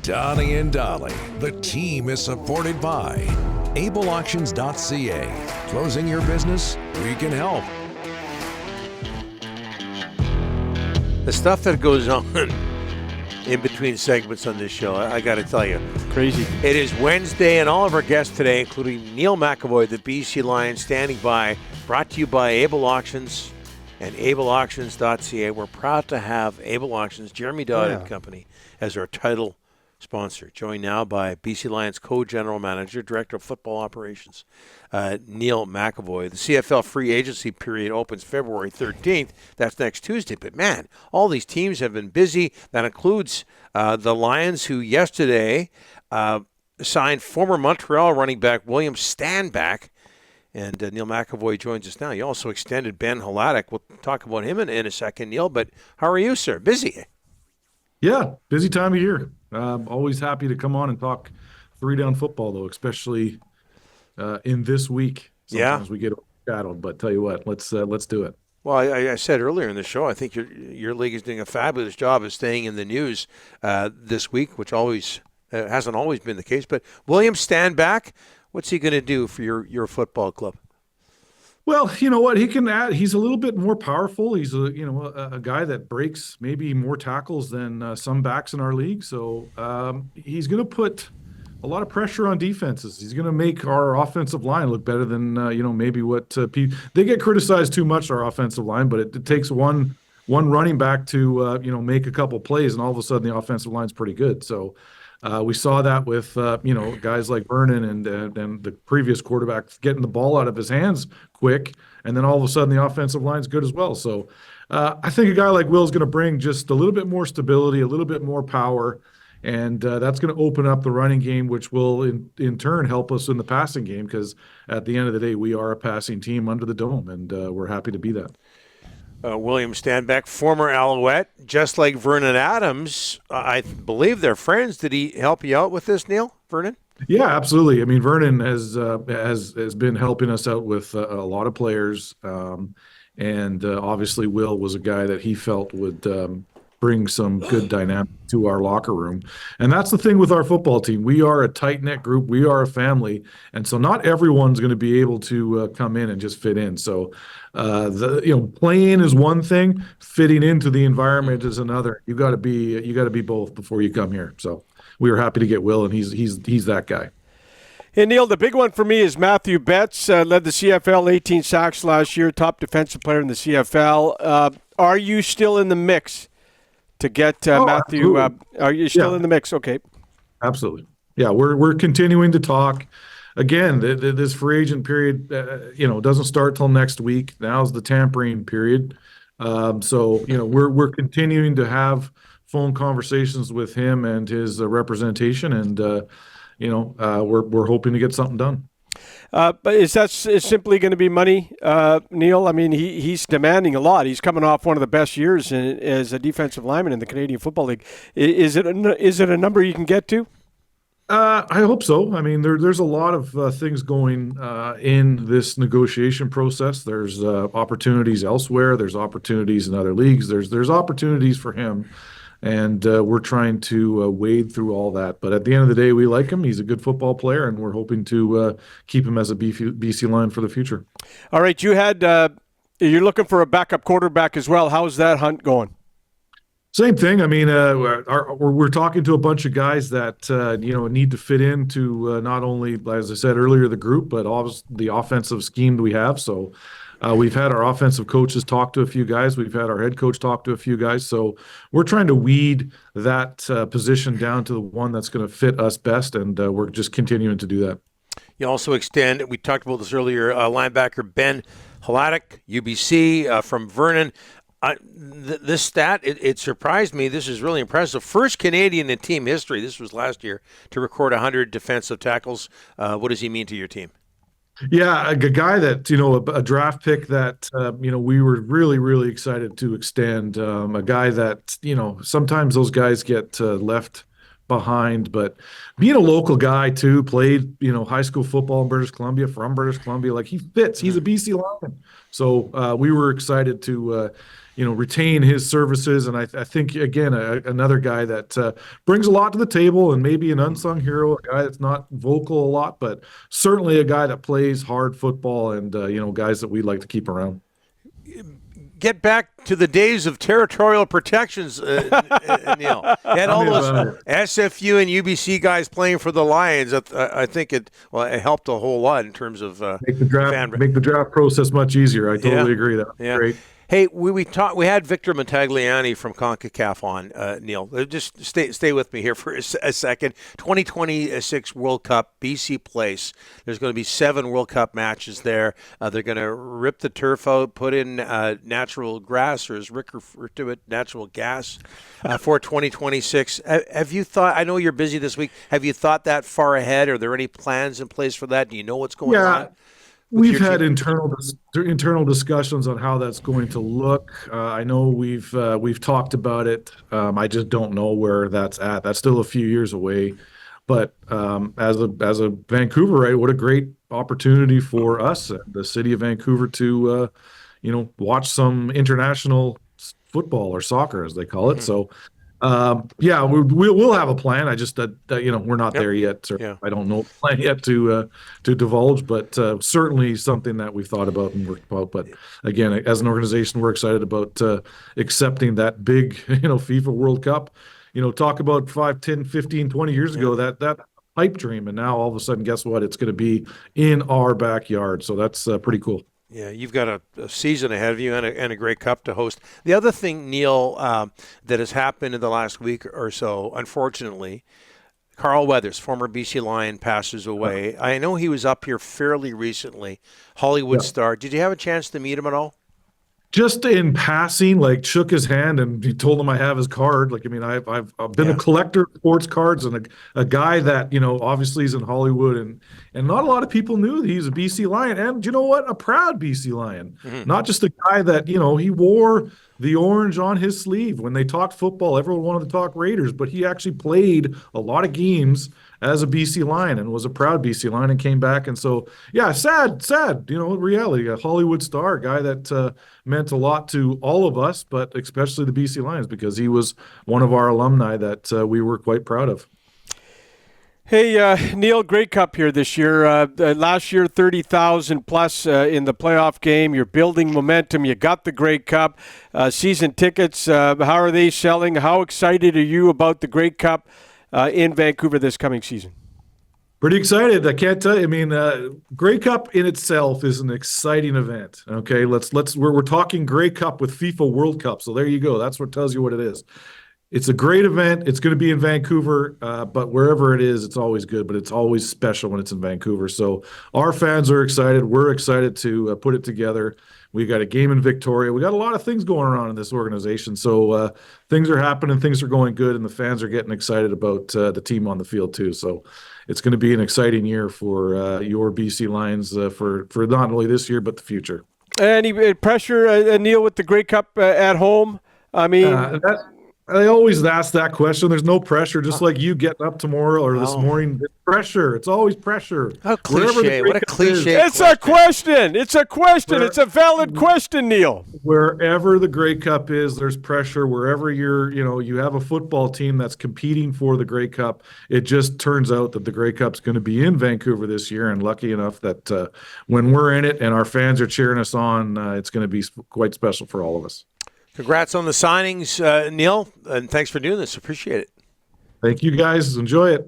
Donnie and Dolly. The team is supported by ableauctions.ca. Closing your business? We can help. The stuff that goes on in between segments on this show, I got to tell you. Crazy. It is Wednesday, and all of our guests today, including Neil McEvoy, the BC Lions, standing by, brought to you by Able Auctions and ableauctions.ca. We're proud to have Able Auctions, Jeremy Dodd and Company, as our title sponsor. Joined now by BC Lions Co-General Manager, Director of Football Operations, Neil McEvoy. The CFL free agency period opens February 13th. That's next Tuesday. But, man, all these teams have been busy. That includes the Lions, who yesterday signed former Montreal running back William Stanback. And Neil McEvoy joins us now. You also extended Ben Hladek. We'll talk about him in a second, Neil. But how are you, sir? Busy? Yeah, busy time of year. Always happy to come on and talk three-down football, though, especially in this week. Sometimes we get overshadowed, but tell you what, let's do it. Well, I said earlier in the show, I think your league is doing a fabulous job of staying in the news this week, which always hasn't always been the case. But William Stanback, what's he going to do for your football club? Well, you know what? He can add. He's a little bit more powerful. He's a guy that breaks maybe more tackles than some backs in our league. So he's going to put a lot of pressure on defenses. He's going to make our offensive line look better than maybe what they get criticized too much, our offensive line. But it takes one running back to make a couple plays, and all of a sudden the offensive line's pretty good. So. We saw that with guys like Vernon and the previous quarterback getting the ball out of his hands quick, and then all of a sudden the offensive line's good as well. So I think a guy like Will is going to bring just a little bit more stability, a little bit more power, and that's going to open up the running game, which will in turn help us in the passing game, because at the end of the day we are a passing team under the dome, and we're happy to be that. William Stanback, former Alouette, just like Vernon Adams. I believe they're friends. Did he help you out with this, Neil? Vernon? Yeah, absolutely. I mean, Vernon has been helping us out with a lot of players, and obviously Will was a guy that he felt would bring some good dynamic to our locker room. And that's the thing with our football team. We are a tight-knit group. We are a family. And so not everyone's going to be able to come in and just fit in. So, playing is one thing. Fitting into the environment is another. You got to be both before you come here. So we were happy to get Will, and he's that guy. Hey, Neil, the big one for me is Matthew Betts, led the CFL, 18 sacks last year, top defensive player in the CFL. Are you still in the mix to get Matthew? Are you still in the mix? Okay. Absolutely. Yeah, we're continuing to talk. Again, this free agent period, doesn't start till next week. Now's the tampering period. So we're continuing to have phone conversations with him and his representation, and we're hoping to get something done. But is simply going to be money, Neil? I mean, he's demanding a lot. He's coming off one of the best years as a defensive lineman in the Canadian Football League. Is it a number you can get to? I hope so. I mean, there's a lot of things going in this negotiation process. There's opportunities elsewhere. There's opportunities in other leagues. There's opportunities for him, and we're trying to wade through all that. But at the end of the day, we like him. He's a good football player, and we're hoping to keep him as a BC Lion for the future. All right, you're looking for a backup quarterback as well. How's that hunt going? Same thing. I mean, we're talking to a bunch of guys that need to fit into not only, as I said earlier, the group, but also the offensive scheme that we have. So we've had our offensive coaches talk to a few guys. We've had our head coach talk to a few guys. So we're trying to weed that position down to the one that's going to fit us best, and we're just continuing to do that. You also extend, we talked about this earlier, linebacker Ben Hladek, UBC, from Vernon. This stat, it surprised me. This is really impressive. First Canadian in team history, this was last year, to record 100 defensive tackles. What does he mean to your team? Yeah, a guy that, a draft pick that, we were really, really excited to extend. A guy that, sometimes those guys get left behind. But being a local guy too, played, high school football in British Columbia, from British Columbia, like he fits. He's a BC Lion. So we were excited to, retain his services. And I think, again, another guy that brings a lot to the table, and maybe an unsung hero, a guy that's not vocal a lot, but certainly a guy that plays hard football, and, guys that we'd like to keep around. Get back to the days of territorial protections, Neil. And all those SFU and UBC guys playing for the Lions. I think it helped a whole lot in terms of make the draft process much easier. I totally agree. That's great. Hey, we had Victor Montagliani from CONCACAF on, Neil. Just stay with me here for a second. 2026 World Cup, BC Place. There's going to be 7 World Cup matches there. They're going to rip the turf out, put in natural grass, or as Rick referred to it, natural gas, for 2026. Have you thought, I know you're busy this week, have you thought that far ahead? Are there any plans in place for that? Do you know what's going on? We've had internal discussions on how that's going to look. I know we've talked about it. I just don't know where that's at. That's still a few years away. But as a Vancouverite, what a great opportunity for us, the city of Vancouver, to watch some international football, or soccer as they call it. So we'll have a plan. I just we're not there yet. So I don't know the plan yet to divulge, but certainly something that we've thought about and worked about. But again, as an organization, we're excited about accepting that big FIFA World Cup. Talk about 5, 10, 15, 20 years ago, that pipe dream, and now all of a sudden, guess what? It's going to be in our backyard. So that's pretty cool. Yeah, you've got a season ahead of you, and a great cup to host. The other thing, Neil, that has happened in the last week or so, unfortunately, Carl Weathers, former BC Lion, passes away. I know he was up here fairly recently, Hollywood star. Did you have a chance to meet him at all? Just in passing, like shook his hand and he told him I have his card. Like, I mean, I've been a collector of sports cards, and a guy that, obviously is in Hollywood, and not a lot of people knew that he's a BC Lion, and you know what? A proud BC Lion. Mm-hmm. Not just a guy that, he wore the orange on his sleeve. When they talked football, everyone wanted to talk Raiders, but he actually played a lot of games as a BC Lion and was a proud BC Lion and came back. And so, sad, reality, a Hollywood star, a guy that meant a lot to all of us, but especially the BC Lions, because he was one of our alumni that we were quite proud of. Hey, Neil, great cup here this year. Last year, 30,000 plus in the playoff game. You're building momentum. You got the Grey Cup. Season tickets, how are they selling? How excited are you about the Grey Cup in Vancouver this coming season? Pretty excited. I can't tell you. I mean, Grey Cup in itself is an exciting event. Okay, we're talking Grey Cup with FIFA World Cup. So there you go. That's what tells you what it is. It's a great event. It's going to be in Vancouver, but wherever it is, it's always good, but it's always special when it's in Vancouver. So our fans are excited. We're excited to put it together. We got a game in Victoria. We got a lot of things going on in this organization. So things are happening, things are going good, and the fans are getting excited about the team on the field too. So it's going to be an exciting year for your BC Lions for not only this year, but the future. Any pressure, Neil, with the Grey Cup at home? I mean... I always ask that question. There's no pressure, just like you getting up tomorrow or this morning. It's pressure. It's always pressure. How cliche. What a cliche. It's a question. It's a question. It's a valid question, Neil. Wherever the Grey Cup is, there's pressure. Wherever you have a football team that's competing for the Grey Cup, it just turns out that the Grey Cup's going to be in Vancouver this year. And lucky enough that when we're in it and our fans are cheering us on, it's going to be quite special for all of us. Congrats on the signings, Neil, and thanks for doing this. Appreciate it. Thank you, guys. Enjoy it.